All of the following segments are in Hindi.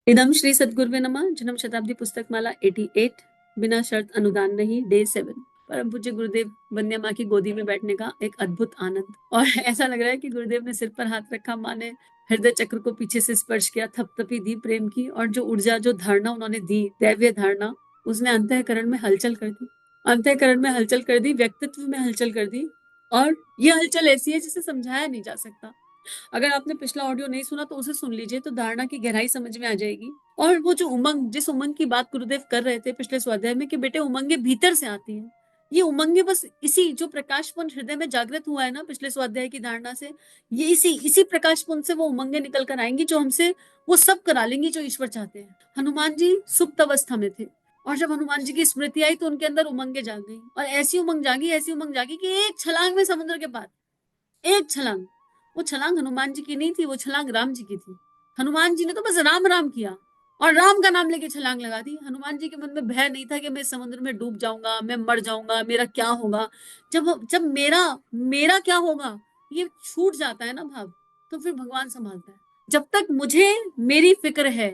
इदम श्री सद्गुरुवे नमः। जन्म शताब्दी पुस्तक माला 88। बिना शर्त अनुदान नहीं, डे 7। परम पूज्य गुरुदेव वंद्य माँ की गोदी में बैठने का एक अद्भुत आनंद। और ऐसा लग रहा है कि गुरुदेव ने सिर पर हाथ रखा, माँ ने हृदय चक्र को पीछे से स्पर्श किया, थपथपी दी प्रेम की, और जो ऊर्जा, जो धारणा उन्होंने दी, दैवीय धारणा, उसने अंतःकरण में हलचल कर दी। अंतःकरण में हलचल कर दी, व्यक्तित्व में हलचल कर दी। और ये हलचल ऐसी है जिसे समझाया नहीं जा सकता। अगर आपने पिछला ऑडियो नहीं सुना तो उसे सुन लीजिए, तो धारणा की गहराई समझ में आ जाएगी। और वो जो उमंग, जिस उमंग की बात गुरुदेव कर रहे थे पिछले स्वाध्याय में, कि बेटे उमंगे भीतर से आती हैं। ये उमंगे बस इसी जो प्रकाशपुंज हृदय में जागृत हुआ है ना पिछले स्वाध्याय की धारणा से, ये इसी प्रकाशपुंज से वो उमंगे निकल कर आएंगी जो हमसे वो सब करा लेंगी जो ईश्वर चाहते हैं। हनुमान जी सुप्त अवस्था में थे, और जब हनुमान जी की स्मृति आई तो उनके अंदर उमंगे जाग गई, और ऐसी उमंग जागी, ऐसी उमंग जागी कि एक छलांग में समुद्र के पार, एक छलांग। वो छलांग हनुमान जी की नहीं थी, वो छलांग राम जी की थी। हनुमान जी ने तो बस राम राम किया और राम का नाम लेके छलांग लगा दी। हनुमान जी के मन में भय नहीं था कि मैं समुद्र में डूब जाऊंगा, मैं मर जाऊंगा, मेरा क्या होगा। जब जब मेरा मेरा क्या होगा ये छूट जाता है ना भाव, तो फिर भगवान संभालता है। जब तक मुझे मेरी फिक्र है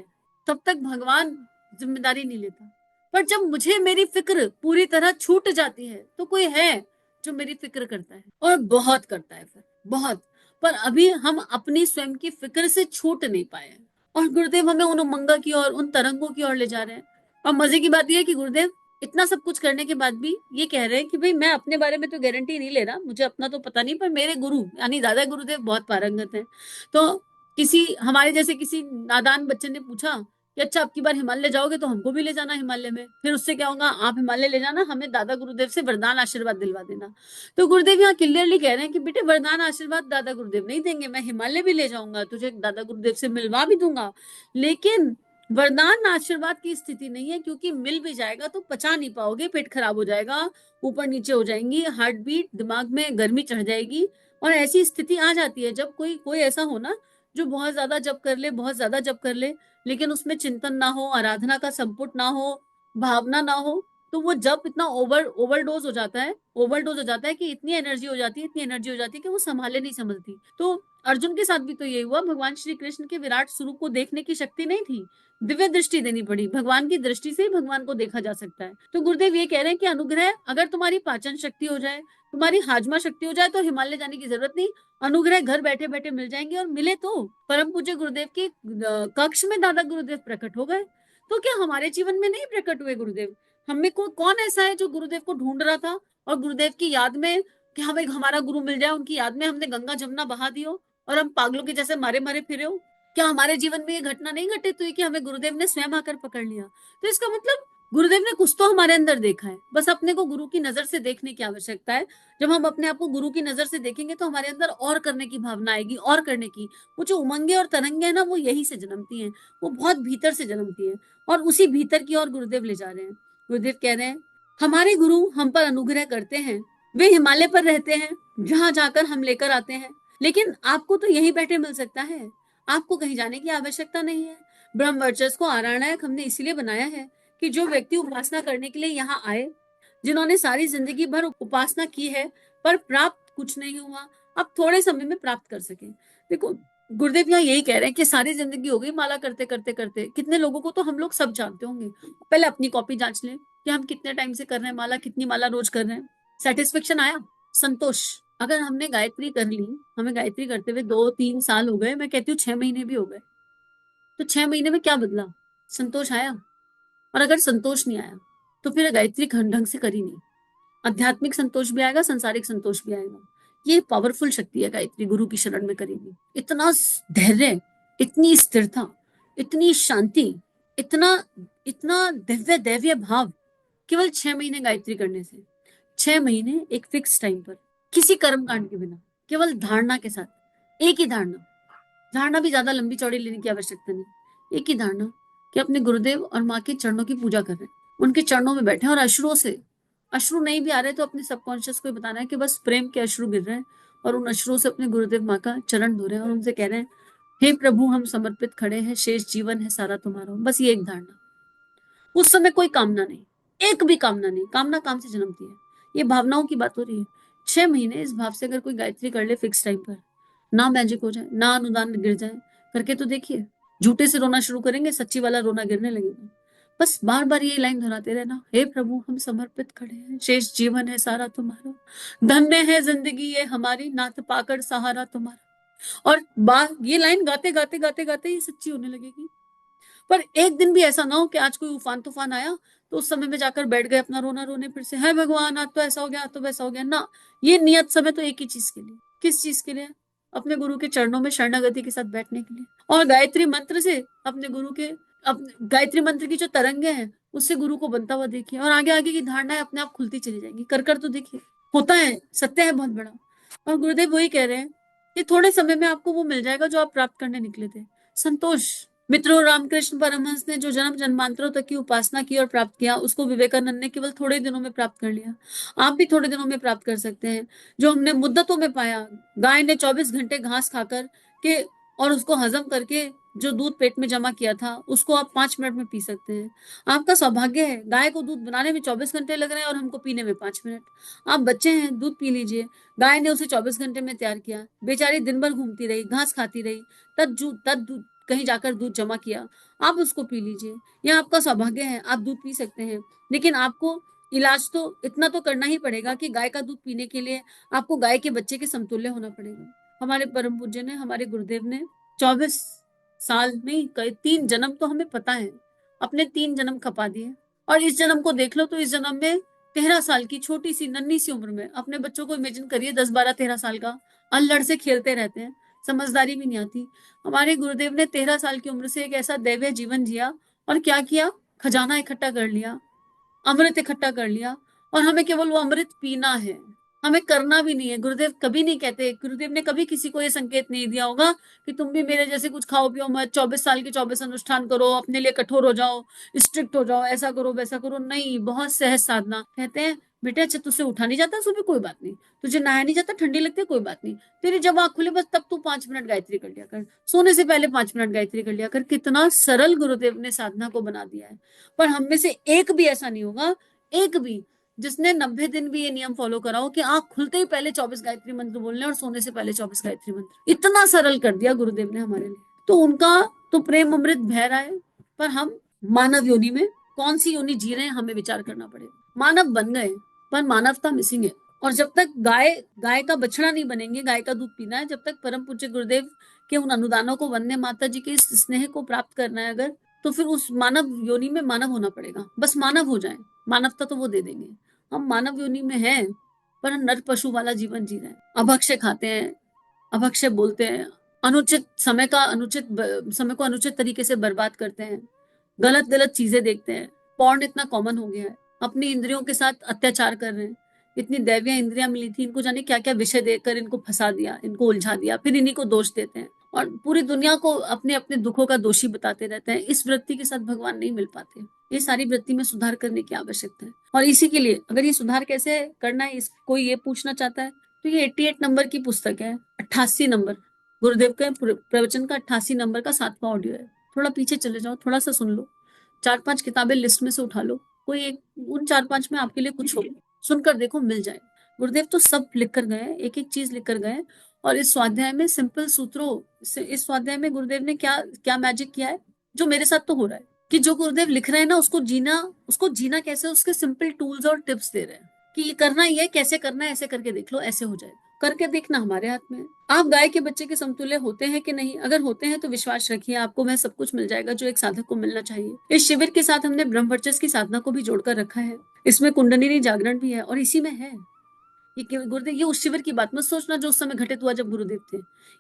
तब तक भगवान जिम्मेदारी नहीं लेता, पर जब मुझे मेरी फिक्र पूरी तरह छूट जाती है तो कोई है जो मेरी फिक्र करता है, और बहुत करता है, फिर बहुत। पर अभी हम अपनी स्वयं की फिक्र से छूट नहीं पाए हैं, और गुरुदेव हमें उन उमंगा की ओर, उन तरंगों की ओर ले जा रहे हैं। और मजे की बात यह है कि गुरुदेव इतना सब कुछ करने के बाद भी ये कह रहे हैं कि भाई मैं अपने बारे में तो गारंटी नहीं ले रहा, मुझे अपना तो पता नहीं, पर मेरे गुरु यानी दादा गुरुदेव बहुत पारंगत हैं। तो किसी हमारे जैसे किसी नादान बच्चे ने पूछा कि अच्छा अब की बार हिमालय जाओगे तो हमको भी ले जाना हिमालय में, फिर उससे क्या होगा, आप हिमालय ले जाना, हमें दादा गुरुदेव से वरदान आशीर्वाद दिलवा देना। तो गुरुदेव यहाँ क्लियरली कह रहे हैं कि बेटे वरदान आशीर्वाद दादा गुरुदेव नहीं देंगे, मैं हिमालय भी ले जाऊंगा, तुझे दादा गुरुदेव से मिलवा भी दूंगा, लेकिन वरदान आशीर्वाद की स्थिति नहीं है, क्योंकि मिल भी जाएगा तो पचा नहीं पाओगे, पेट खराब हो जाएगा, ऊपर नीचे हो जाएंगी, हार्ट बीट, दिमाग में गर्मी चढ़ जाएगी। और ऐसी स्थिति आ जाती है जब कोई कोई ऐसा हो ना जो बहुत ज्यादा जप कर ले, बहुत ज्यादा जप कर ले, लेकिन उसमें चिंतन ना हो, आराधना का संपुट ना हो, भावना ना हो, तो वो जब इतना ओवरडोज हो जाता है, ओवरडोज हो जाता है कि इतनी एनर्जी हो जाती है, इतनी एनर्जी हो जाती है कि वो संभाले नहीं समझती। तो अर्जुन के साथ भी तो यही हुआ, भगवान श्री कृष्ण के विराट स्वरूप को देखने की शक्ति नहीं थी, दिव्य दृष्टि देनी पड़ी, भगवान की दृष्टि से ही भगवान को देखा जा सकता है। तो गुरुदेव ये कह रहे हैं कि अनुग्रह, अगर तुम्हारी पाचन शक्ति हो जाए, तुम्हारी हाजमा शक्ति हो जाए, तो हिमालय जाने की जरूरत नहीं, अनुग्रह घर बैठे बैठे मिल जाएंगे। और मिले तो परम पूज्य गुरुदेव के कक्ष में दादा गुरुदेव प्रकट हो गए। तो क्या हमारे जीवन में नहीं प्रकट हुए गुरुदेव? हमें को कौन ऐसा है जो गुरुदेव को ढूंढ रहा था और गुरुदेव की याद में, कि हमें हमारा गुरु मिल जाए, उनकी याद में हमने गंगा जमुना बहा दी हो और हम पागलों के जैसे मारे मारे फिरे हो? क्या हमारे जीवन में ये घटना नहीं घटित हुई कि हमें गुरुदेव ने स्वयं आकर पकड़ लिया? तो इसका मतलब गुरुदेव ने कुछ तो हमारे अंदर देखा है, बस अपने को गुरु की नजर से देखने की आवश्यकता है। जब हम अपने आप को गुरु की नजर से देखेंगे तो हमारे अंदर और करने की भावना आएगी, और करने की। वो जो उमंगे और तरंगे है ना, वो यही से जन्मती हैं, वो बहुत भीतर से जन्मती है, और उसी भीतर की ओर गुरुदेव ले जा रहे हैं। गुरुदेव कह रहे हैं हमारे गुरु हम पर अनुग्रह करते हैं, वे हिमालय पर रहते हैं, जहां जाकर हम लेकर आते हैं, लेकिन आपको तो यहीं बैठे मिल सकता है, आपको कहीं जाने की आवश्यकता नहीं है। ब्रह्म वर्चस्व को आराधनायक हमने इसलिए बनाया है कि जो व्यक्ति उपासना करने के लिए यहाँ आए, जिन्होंने सारी जिंदगी भर उपासना की है पर प्राप्त कुछ नहीं हुआ, अब थोड़े समय में प्राप्त कर सके। देखो गुरुदेव यहाँ यही कह रहे हैं कि सारी जिंदगी हो गई माला करते करते करते, कितने लोगों को तो हम लोग सब जानते होंगे। पहले अपनी कॉपी जांच लें कि हम कितने टाइम से कर रहे हैं माला, कितनी माला रोज कर रहे हैं, सेटिस्फेक्शन आया, संतोष। अगर हमने गायत्री कर ली, हमें गायत्री करते हुए 2-3 साल हो गए, मैं कहती हूँ 6 महीने भी हो गए, तो 6 महीने में क्या बदला? संतोष आया? और अगर संतोष नहीं आया तो फिर गायत्री ढंग से करी नहीं। आध्यात्मिक संतोष भी आएगा, संसारिक संतोष भी आएगा। ये पावरफुल शक्ति है गायत्री, गुरु की शरण में करेगी। इतना धैर्य, इतनी स्थिरता, इतनी शांति, इतना इतना दिव्य दैवीय भाव, केवल 6 महीने गायत्री करने से। 6 महीने एक फिक्स टाइम पर, किसी कर्म कांड के बिना, केवल धारणा के साथ, एक ही धारणा। धारणा भी ज्यादा लंबी चौड़ी लेने की आवश्यकता नहीं, एक ही धारणा कि अपने गुरुदेव और माँ के चरणों की पूजा कर रहे हैं, उनके चरणों में बैठे, और अश्रुओं से, अश्रु नहीं भी आ रहे तो अपने सबकॉन्शियस को बताना है कि बस प्रेम के अश्रु गिर रहे हैं, और उन अश्रुओं से अपने गुरुदेव माँ का चरण धो रहे हैं, और उनसे कह रहे हैं हे प्रभु हम समर्पित खड़े हैं, शेष जीवन है सारा तुम्हारा। बस ये एक धारणा। उस समय कोई कामना नहीं, एक भी कामना नहीं, कामना काम से जन्मती है। ये भावनाओं की बात हो रही है। 6 महीने इस भाव से अगर कोई गायत्री कर ले फिक्स टाइम पर, ना मैजिक हो जाए, ना अनुदान गिर जाए, करके तो देखिए। झूठे से रोना शुरू करेंगे, सच्ची वाला रोना गिरने लगेगा। बस बार बार ये लाइन दोहराते रहना, हे प्रभु हम समर्पित खड़े हैं, शेष जीवन है सारा तुम्हारा, धन्य है जिंदगी ये हमारी, नाथ पाकर सहारा तुम्हारा। और ये लाइन गाते गाते गाते गाते ये सच्ची होने लगेगी। पर एक दिन भी ऐसा ना हो कि आज कोई उफान तूफान आया तो उस समय में जाकर बैठ गए अपना रोना रोने, फिर से है भगवान आज तो ऐसा हो गया, आज तो वैसा हो गया ना। ये नियत समय तो एक ही चीज के लिए, किस चीज के लिए? अपने गुरु के चरणों में शरणागति के साथ बैठने के लिए, और गायत्री मंत्र से अपने गुरु के, अपने गायत्री मंत्र की जो तरंगे हैं उससे गुरु को बनता हुआ देखिए, और आगे आगे की धारणाएं अपने आप खुलती चली जाएंगी। कर तो देखिए, होता है, सत्य है बहुत बड़ा। और गुरुदेव वही कह रहे हैं कि थोड़े समय में आपको वो मिल जाएगा जो आप प्राप्त करने निकले थे, संतोष। मित्रों, रामकृष्ण परमहंस ने जो जन्म जन्मांतरों तक की उपासना की और प्राप्त किया, उसको विवेकानंद ने केवल थोड़े दिनों में प्राप्त कर लिया। आप भी थोड़े दिनों में प्राप्त कर सकते हैं जो हमने मुद्दतों में पाया। गाय ने 24 घंटे घास खाकर के और उसको हजम करके जो दूध पेट में जमा किया था, उसको आप 5 मिनट में पी सकते हैं। आपका सौभाग्य है, गाय को दूध बनाने में 24 घंटे लग रहे हैं और हमको पीने में 5 मिनट। आप बच्चे हैं, दूध पी लीजिए। गाय ने उसे 24 घंटे में तैयार किया, बेचारी दिन भर घूमती रही, घास खाती रही, तद कहीं जाकर दूध जमा किया, आप उसको पी लीजिए। यह आपका सौभाग्य है, आप दूध पी सकते हैं। लेकिन आपको इलाज तो इतना तो करना ही पड़ेगा कि गाय का दूध पीने के लिए आपको गाय के बच्चे के समतुल्य होना पड़ेगा। हमारे परम पूज्य ने, हमारे गुरुदेव ने 24 साल नहीं, कई 3 जन्म तो हमें पता है, अपने 3 जन्म खपा दिए। और इस जन्म को देख लो तो इस जन्म में 13 साल की छोटी सी नन्ही सी उम्र में अपने बच्चों को इमेजिन करिए, 10 12 13 साल का, अल्लड़ से खेलते रहते हैं, समझदारी भी नहीं आती। हमारे गुरुदेव ने 13 साल की उम्र से एक ऐसा दैवीय जीवन जिया, और क्या किया? खजाना इकट्ठा कर लिया, अमृत इकट्ठा कर लिया, और हमें केवल वो अमृत पीना है, हमें करना भी नहीं है। गुरुदेव कभी नहीं कहते, गुरुदेव ने कभी किसी को ये संकेत नहीं दिया होगा कि तुम भी मेरे जैसे कुछ खाओ पियो मत, 24 साल के 24 अनुष्ठान करो, अपने लिए कठोर हो जाओ, स्ट्रिक्ट हो जाओ, ऐसा करो वैसा करो। नहीं, बहुत सहज साधना। कहते हैं बेटे अच्छा तुझसे उठा नहीं जाता सुबह, कोई बात नहीं, तुझे नहाया नहीं जाता, ठंडी लगती है, कोई बात नहीं, तेरी जब आँख खुले बस तब तू 5 मिनट गायत्री कर लिया कर, सोने से पहले 5 मिनट गायत्री कर लिया कर। कितना सरल गुरुदेव ने साधना को बना दिया है। पर हम में से एक भी ऐसा नहीं होगा, एक भी, जिसने 90 दिन भी ये नियम फॉलो करा हो कि आंख खुलते ही पहले 24 गायत्री मंत्र बोलने और सोने से पहले 24 गायत्री मंत्र। इतना सरल कर दिया गुरुदेव ने हमारे लिए। तो उनका तो प्रेम अमृत बह रहा है, पर हम मानव योनि में कौन सी योनि जी रहे हैं हमें विचार करना पड़ेगा। मानव बन गए पर मानवता मिसिंग है। और जब तक गाय गाय का बछड़ा नहीं बनेंगे, गाय का दूध पीना है, जब तक परम पूज्य गुरुदेव के उन अनुदानों को, वंदे माता जी के इस स्नेह को प्राप्त करना है अगर, तो फिर उस मानव योनि में मानव होना पड़ेगा। बस मानव हो जाए, मानवता तो वो दे देंगे। हम मानव योनि में हैं पर हम नर पशु वाला जीवन जी रहे हैं। अभक्ष्य खाते हैं, अभक्ष्य बोलते हैं, अनुचित समय को अनुचित तरीके से बर्बाद करते हैं, गलत गलत चीजें देखते हैं। पॉर्न इतना कॉमन हो गया है, अपनी इंद्रियों के साथ अत्याचार कर रहे हैं। इतनी दैवीय इंद्रियां मिली थी इनको, जाने क्या क्या विषय देकर इनको फंसा दिया, इनको उलझा दिया, फिर इन्हीं को दोष देते हैं और पूरी दुनिया को अपने अपने दुखों का दोषी बताते रहते हैं। इस वृत्ति के साथ भगवान नहीं मिल पाते। ये सारी वृत्ति में सुधार करने की आवश्यकता है। और इसी के लिए अगर ये सुधार कैसे करना है, इस कोई ये पूछना चाहता है तो ये 88 नंबर की पुस्तक है, 88 नंबर, गुरुदेव के प्रवचन का 88 नंबर का 7वां ऑडियो है। थोड़ा पीछे चले जाओ, थोड़ा सा सुन लो, 4 5 किताबें लिस्ट में से उठा लो, कोई एक उन 4 5 में आपके लिए कुछ हो, सुनकर देखो, मिल जाए। गुरुदेव तो सब लिख कर गए, एक एक चीज लिख कर गए। और इस स्वाध्याय में सिंपल सूत्रों से, इस स्वाध्याय में गुरुदेव ने क्या क्या मैजिक किया है, जो मेरे साथ तो हो रहा है, कि जो गुरुदेव लिख रहे हैं ना, उसको जीना कैसे, उसके सिंपल टूल्स और टिप्स दे रहे हैं कि ये करना ही है, कैसे करना है, ऐसे करके देख लो, ऐसे हो जाए। करके देखना हमारे हाथ में है। आप गाय के बच्चे के समतुल्य होते हैं कि नहीं? अगर होते हैं तो विश्वास रखिए, आपको वह सब कुछ मिल जाएगा जो एक साधक को मिलना चाहिए। इस शिविर के साथ हमने ब्रह्मवर्चस्व की साधना को भी जोड़कर रखा है। इसमें कुंडलिनी जागरण भी है और इसी में है। ये गुरुदेव, ये उस शिविर की बात मत सोचना जो उस समय घटित हुआ जब गुरुदेव थे।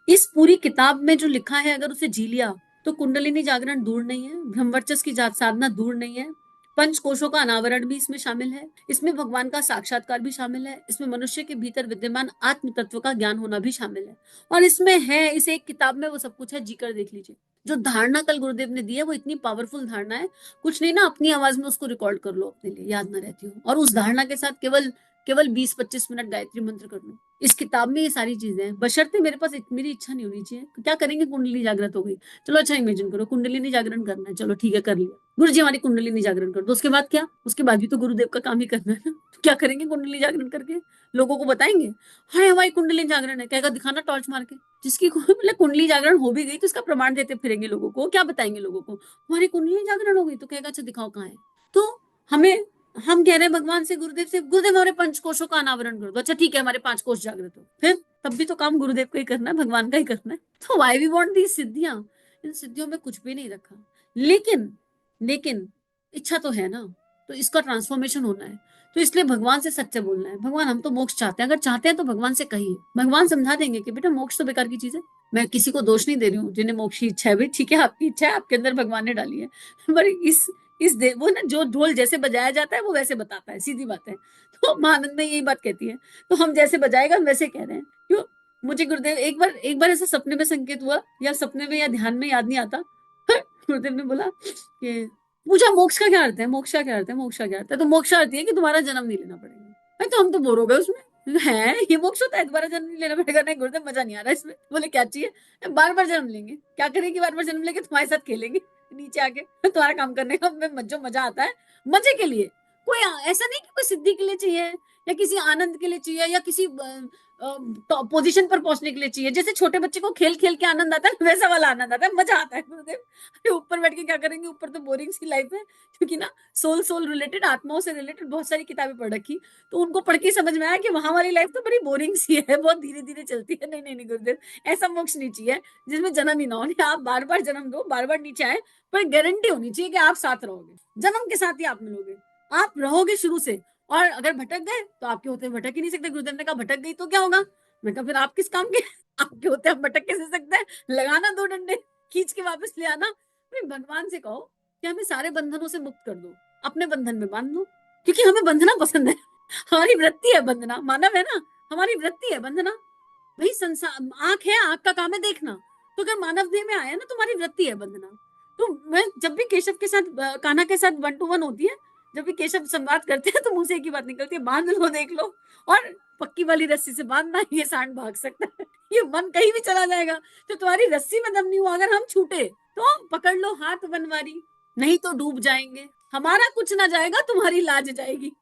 इस पूरी किताब में जो लिखा है, अगर उसे जी लिया तो कुंडलिनी जागरण दूर नहीं है, ब्रह्मवर्चस्व की साधना दूर नहीं है, पंच कोशों का अनावरण भी इसमें शामिल है, इसमें भगवान का साक्षात्कार भी शामिल है, इसमें मनुष्य के भीतर विद्यमान आत्म तत्व का ज्ञान होना भी शामिल है। और इसमें है, इस एक किताब में वो सब कुछ है, जीकर देख लीजिए। जो धारणा कल गुरुदेव ने दी है वो इतनी पावरफुल धारणा है, कुछ नहीं ना, अपनी आवाज में उसको रिकॉर्ड कर लो, अपने लिए याद ना रहती हो, और उस धारणा के साथ केवल केवल 20 25 मिनट गायत्री मंत्र कर लो। इस किताब में ये सारी चीजें हैं, बशर्ते मेरे पास मेरी इच्छा नहीं होनी चाहिए। क्या करेंगे, कुंडली जागृत हो गई, चलो अच्छा इमेजिन करो कुंडलिनी जागरण करना है, चलो ठीक है कर लिया, गुरु जी हमारी कुंडलिनी जागरण कर दो, उसके बाद क्या, उसके बाद भी तो गुरुदेव का काम ही करना है ना। तो क्या करेंगे कुंडली जागरण करके, लोगों को बताएंगे हाय हमारी कुंडली जागरण है, कहेगा दिखाना टॉर्च मार के। जिसकी मतलब कुंडली जागरण हो भी गई तो इसका प्रमाण देते फिरेंगे लोगों को, क्या बताएंगे लोगों को, हमारी कुंडली जागरण हो गई, तो कहेगा अच्छा दिखाओ कहाँ है। तो हमें, हम कह रहे हैं भगवान से, गुरुदेव से, गुरुदेव हमारे पंचकोशों का अनावरण कर दो, अच्छा ठीक है हमारे 5 कोश जागृत हो, फिर तब भी तो काम गुरुदेव का ही करना है, भगवान का ही करना है। तो वाई वी वांट दी सिद्धियां, इन सिद्धियों में कुछ भी नहीं रखा, लेकिन लेकिन इच्छा तो है ना, तो इसका ट्रांसफॉर्मेशन होना है, तो इसलिए भगवान से सच्चे बोलना है, भगवान हम तो मोक्ष चाहते हैं, अगर चाहते हैं तो भगवान से कहिए, भगवान समझा देंगे कि बेटा मोक्ष तो बेकार की चीज है। मैं किसी को दोष नहीं दे रही हूँ जिन्हें मोक्ष की इच्छा है, भाई ठीक है आपकी इच्छा है, आपके अंदर भगवान ने डाली है, पर वो ना जो ढोल जैसे बजाया जाता है वो वैसे बताता है, सीधी बात है। तो महानंद में यही बात कहती है, तो हम जैसे बजाएगा हम वैसे कह रहे हैं। क्यों, मुझे गुरुदेव एक बार ऐसा सपने में संकेत हुआ, या सपने में या ध्यान में याद नहीं आता, गुरुदेव ने बोला कि पूछा मोक्ष का क्या अर्थ है, मोक्ष का क्या अर्थ है, मोक्ष का क्या अर्थ है, तो मोक्ष अर्थ है कि तुम्हारा जन्म नहीं लेना पड़ेगा। भाई तो हम तो बोर हो गए उसमें, है ये मोक्ष होता है दोबारा जन्म नहीं लेना पड़ेगा, नहीं गुरुदेव मजा नहीं आ रहा इसमें, बोले क्या चाहिए, बार बार जन्म लेंगे, क्या करेंगे बार बार जन्म लेके, तुम्हारे साथ खेलेंगे नीचे आके, तुम्हारा काम करने का जो मजा आता है, मजे के लिए, कोई ऐसा नहीं कि कोई सिद्धि के लिए चाहिए, या किसी आनंद के लिए चाहिए, या किसी पोजीशन पर पहुंचने के लिए चाहिए, जैसे छोटे बच्चे को खेल खेल के आनंद आता है वैसा वाला आनंद आता है, मजा आता है। गुरुदेव अरे ऊपर बैठ के क्या करेंगे, ऊपर तो बोरिंग सी लाइफ है, क्योंकि ना सोल रिलेटेड, आत्माओं से रिलेटेड बहुत सारी किताबें पढ़ रखी, तो उनको पढ़ के समझ में आया कि वहां वाली लाइफ तो बड़ी बोरिंग सी है, बहुत धीरे धीरे चलती है। नहीं नहीं नहीं गुरुदेव, ऐसा मोक्ष नहीं चाहिए जिसमें जन्म ही ना हो, आप बार बार जन्म दो, बार बार नीचे आए, पर गारंटी होनी चाहिए कि आप साथ रहोगे, जन्म के साथ ही आप मिलोगे, आप रहोगे शुरू से। और अगर भटक गए तो आपके होते भटक ही नहीं सकते, गुरुदेव ने कहा भटक गई तो क्या होगा, मैं कहा फिर आप किस काम के, आपके होते हम भटक कैसे सकते हैं, लगाना 2 डंडे, खींच के वापस ले आना। भगवान से कहो कि हमें सारे बंधनों से मुक्त कर दो, अपने बंधन में बांध लो, क्योंकि हमें बंधना पसंद है, हमारी वृत्ति है बंधना, मानव है ना, हमारी वृत्ति है बंधना। भाई संसार आंख है, आंख का काम है देखना, तो अगर मानव देह में आया ना, तुम्हारी वृत्ति है बंधना। तो मैं जब भी केशव के साथ, कान्हा के साथ 1 to 1 होती है, जब भी केशव संवाद करते हैं तो मुंह से एक ही बात निकलती है, बांध लो देख लो, और पक्की वाली रस्सी से बांधना, ये सांड भाग सकता है, ये मन कहीं भी चला जाएगा, तो तुम्हारी रस्सी में दम नहीं हुआ, अगर हम छूटे तो पकड़ लो हाथ बनवारी, नहीं तो डूब जाएंगे, हमारा कुछ ना जाएगा तुम्हारी लाज जाएगी,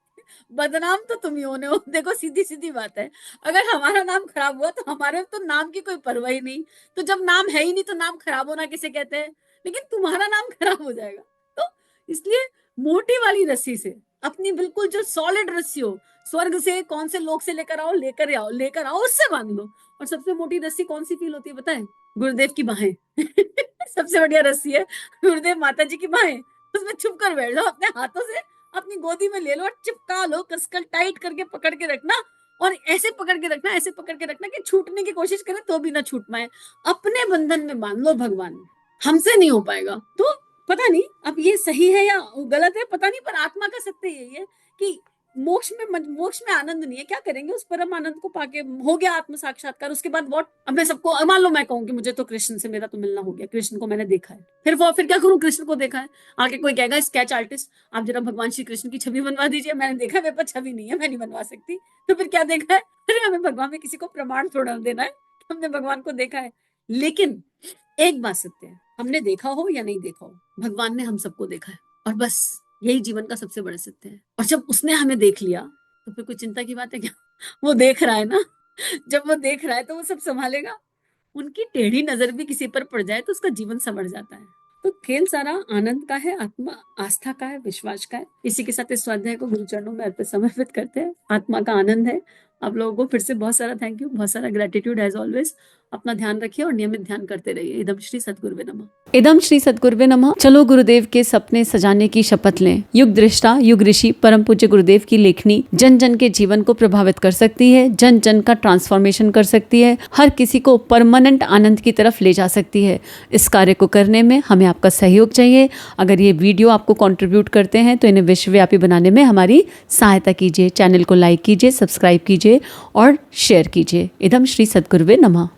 बदनाम तो तुम ही होने हो। देखो सीधी सीधी बात है, अगर हमारा नाम खराब हुआ तो हमारे तो नाम की कोई परवाह ही नहीं, तो जब नाम है ही नहीं तो नाम खराब होना किसे कहते हैं, लेकिन तुम्हारा नाम खराब हो जाएगा। तो इसलिए मोटी वाली रस्सी से, अपनी बिल्कुल जो सॉलिड रस्सी हो, स्वर्ग से कौन से लोग से लेकर आओ उससे बांध लो। और सबसे मोटी रस्सी कौन सी फील होती है पता है, गुरुदेव की बाहें। सबसे बढ़िया रस्सी है गुरुदेव माता जी की बाहें, उसमें छुप कर बैठ जाओ, अपने हाथों से अपनी गोदी में ले लो और चिपका लो, कसकर टाइट करके पकड़ के रखना, और ऐसे पकड़ के रखना, ऐसे पकड़ के रखना कि छूटने की कोशिश करे तो भी ना छूट पाए, अपने बंधन में बांध लो भगवान, हमसे नहीं हो पाएगा। तो पता नहीं अब ये सही है या गलत है पता नहीं, पर आत्मा का सत्य यही है कि मोक्ष में आनंद नहीं है, क्या करेंगे उस परम आनंद को पाके, हो गया आत्म साक्षात्कार, उसके बाद व्हाट, अब मैं सबको, मान लो मैं कहूँ कि मुझे तो कृष्ण से मेरा तो मिलना हो गया, कृष्ण को मैंने देखा है, फिर क्या करूँ, कृष्ण को देखा है, आके कोई कहेगा स्केच आर्टिस्ट आप जरा भगवान श्री कृष्ण की छवि बनवा दीजिए, मैंने देखा मेरे पास छवि नहीं है, मैं नहीं बनवा सकती, तो फिर क्या देखा है, अरे हमें भगवान में किसी को प्रमाण थोड़ा देना है, हमने भगवान को देखा है। लेकिन एक बात सत्य है, हमने देखा हो या नहीं देखा हो, भगवान ने हम सबको देखा है, और बस यही जीवन का सबसे बड़ा सत्य है। और जब उसने हमें देख लिया तो फिर कोई चिंता की बात है क्या, वो देख रहा है ना, जब वो देख रहा है तो वो सब संभालेगा, उनकी टेढ़ी नजर भी किसी पर पड़ जाए तो उसका जीवन संवर जाता है। तो खेल सारा आनंद का है, आत्मा आस्था का है, विश्वास का है। इसी के साथ इस स्वाध्याय को गुरु चरणों में अर्पित समर्पित करते हैं। आत्मा का आनंद है। आप लोगों को फिर से बहुत सारा थैंक यू, बहुत सारा ग्रेटिट्यूड एज ऑलवेज। अपना ध्यान रखिए और नियमित ध्यान करते रहिए। इदम श्री सद्गुरुवे नमः। इदम श्री सद्गुरुवे नमः। चलो गुरुदेव के सपने सजाने की शपथ लें। युग दृष्टा युग ऋषि परम पूज्य गुरुदेव की लेखनी जन जन के जीवन को प्रभावित कर सकती है, जन जन का ट्रांसफॉर्मेशन कर सकती है, हर किसी को परमानेंट आनंद की तरफ ले जा सकती है। इस कार्य को करने में हमें आपका सहयोग चाहिए। अगर ये वीडियो आपको कंट्रीब्यूट करते हैं तो इन्हें विश्वव्यापी बनाने में हमारी सहायता कीजिए। चैनल को लाइक कीजिए, सब्सक्राइब कीजिए और शेयर कीजिए। इदम श्री सद्गुरुवे नमः।